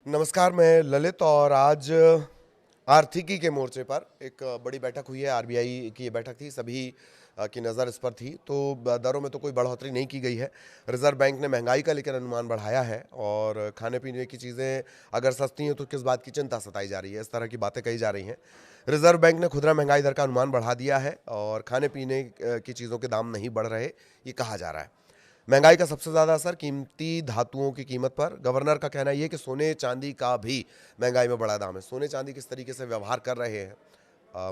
नमस्कार, मैं ललित और आज आर्थिकी के मोर्चे पर एक बड़ी बैठक हुई है। आरबीआई की ये बैठक थी, सभी की नज़र इस पर थी। तो दरों में तो कोई बढ़ोतरी नहीं की गई है। रिजर्व बैंक ने महंगाई का लेकर अनुमान बढ़ाया है और खाने पीने की चीज़ें अगर सस्ती हैं तो किस बात की चिंता सताई जा रही है, इस तरह की बातें कही जा रही हैं। रिजर्व बैंक ने खुदरा महंगाई दर का अनुमान बढ़ा दिया है और खाने पीने की चीज़ों के दाम नहीं बढ़ रहे, ये कहा जा रहा है। महंगाई का सबसे ज़्यादा असर कीमती धातुओं की कीमत पर। गवर्नर का कहना यह कि सोने चांदी का भी महंगाई में बड़ा दाम है। सोने चांदी किस तरीके से व्यवहार कर रहे हैं,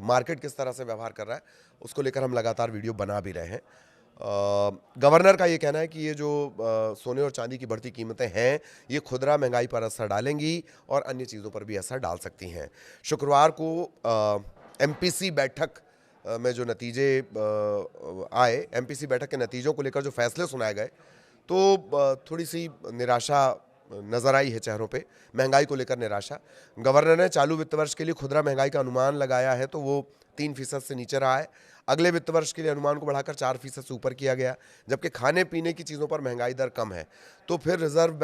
मार्केट किस तरह से व्यवहार कर रहा है, उसको लेकर हम लगातार वीडियो बना भी रहे हैं। गवर्नर का ये कहना है कि ये जो सोने और चांदी की बढ़ती कीमतें हैं, ये खुदरा महंगाई पर असर डालेंगी और अन्य चीज़ों पर भी असर डाल सकती हैं। शुक्रवार को एमपीसी बैठक में जो नतीजे आए, एमपीसी बैठक के नतीजों को लेकर जो फैसले सुनाए गए, तो थोड़ी सी निराशा नज़र आई है चेहरों पे। महंगाई को लेकर निराशा। गवर्नर ने चालू वित्त वर्ष के लिए खुदरा महंगाई का अनुमान लगाया है, तो वो 3% से नीचे रहा है। अगले वित्त वर्ष के लिए अनुमान को बढ़ाकर 4% से ऊपर किया गया, जबकि खाने पीने की चीज़ों पर महंगाई दर कम है। तो फिर रिजर्व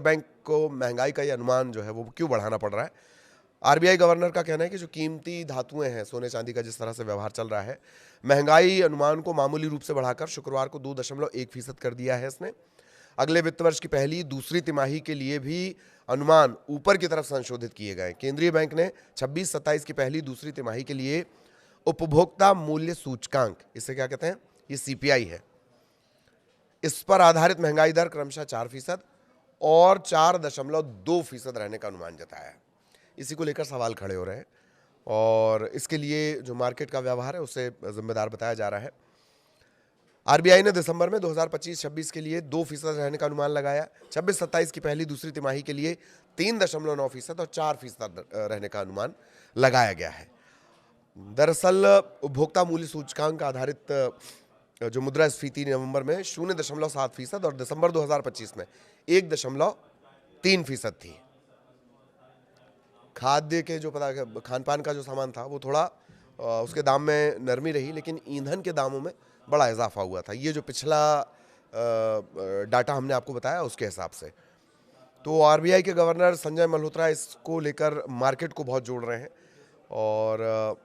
बैंक को महंगाई का ये अनुमान जो है वो क्यों बढ़ाना पड़ रहा है? आरबीआई गवर्नर का कहना है कि जो कीमती धातुएं हैं, सोने चांदी का जिस तरह से व्यवहार चल रहा है, महंगाई अनुमान को मामूली रूप से बढ़ाकर शुक्रवार को 2.1% कर दिया है इसने। अगले वित्त वर्ष की पहली दूसरी तिमाही के लिए भी अनुमान ऊपर की तरफ संशोधित किए गए। केंद्रीय बैंक ने 26-27 की पहली दूसरी तिमाही के लिए उपभोक्ता मूल्य सूचकांक, इसे क्या कहते हैं, ये सीपीआई है, इस पर आधारित महंगाई दर क्रमशः 4% और 4.2% रहने का अनुमान जताया है। इसी को लेकर सवाल खड़े हो रहे हैं और इसके लिए जो मार्केट का व्यवहार है उसे जिम्मेदार बताया जा रहा है। आरबीआई ने दिसंबर में 2025-26 के लिए 2% रहने का अनुमान लगाया। 26-27 की पहली दूसरी तिमाही के लिए 3.9% और 4% रहने का अनुमान लगाया गया है। दरअसल उपभोक्ता मूल्य सूचकांक आधारित जो मुद्रास्फीति नवंबर में 0.7% और दिसंबर 2025 में 1.3% थी। खाद्य के जो खान पान का जो सामान था वो थोड़ा उसके दाम में नरमी रही, लेकिन ईंधन के दामों में बड़ा इजाफा हुआ था। ये जो पिछला डाटा हमने आपको बताया उसके हिसाब से। तो आरबीआई के गवर्नर संजय मल्होत्रा इसको लेकर मार्केट को बहुत जोड़ रहे हैं और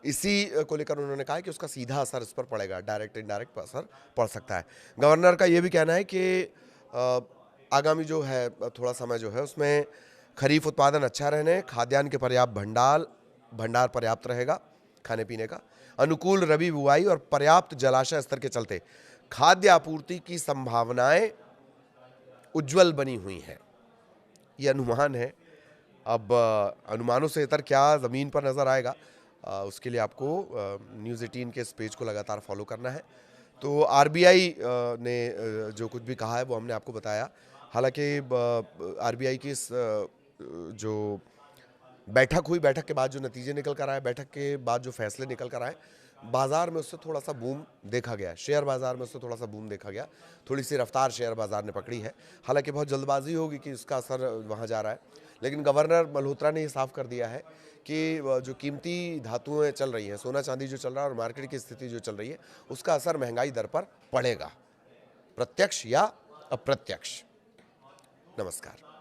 इसी को लेकर उन्होंने कहा कि उसका सीधा असर इस पर पड़ेगा, डायरेक्ट इनडायरेक्ट असर पड़ सकता है। गवर्नर का ये भी कहना है कि आगामी जो है थोड़ा समय जो है उसमें खरीफ उत्पादन अच्छा रहने, खाद्यान्न के पर्याप्त भंडार पर्याप्त रहेगा खाने पीने का, अनुकूल रबी बुआई और पर्याप्त जलाशय स्तर के चलते खाद्य आपूर्ति की संभावनाएं उज्जवल बनी हुई हैं। ये अनुमान है। अब अनुमानों से इतर क्या ज़मीन पर नज़र आएगा, उसके लिए आपको न्यूज़ 18 के इस पेज को लगातार फॉलो करना है। तो आरबीआई ने जो कुछ भी कहा है वो हमने आपको बताया। हालांकि आरबीआई की इस जो बैठक हुई, बैठक के बाद जो नतीजे निकल कर आए, बैठक के बाद जो फैसले निकल कर आए, बाजार में उससे थोड़ा सा बूम देखा गया, शेयर बाजार में उससे थोड़ा सा बूम देखा गया, थोड़ी सी रफ्तार शेयर बाजार ने पकड़ी है। हालांकि बहुत जल्दबाजी होगी कि इसका असर वहाँ जा रहा है, लेकिन गवर्नर मल्होत्रा ने ये साफ कर दिया है कि जो कीमती धातुएं चल रही हैं, सोना चांदी जो चल रहा है और मार्केट की स्थिति जो चल रही है, उसका असर महंगाई दर पर पड़ेगा, प्रत्यक्ष या अप्रत्यक्ष। नमस्कार।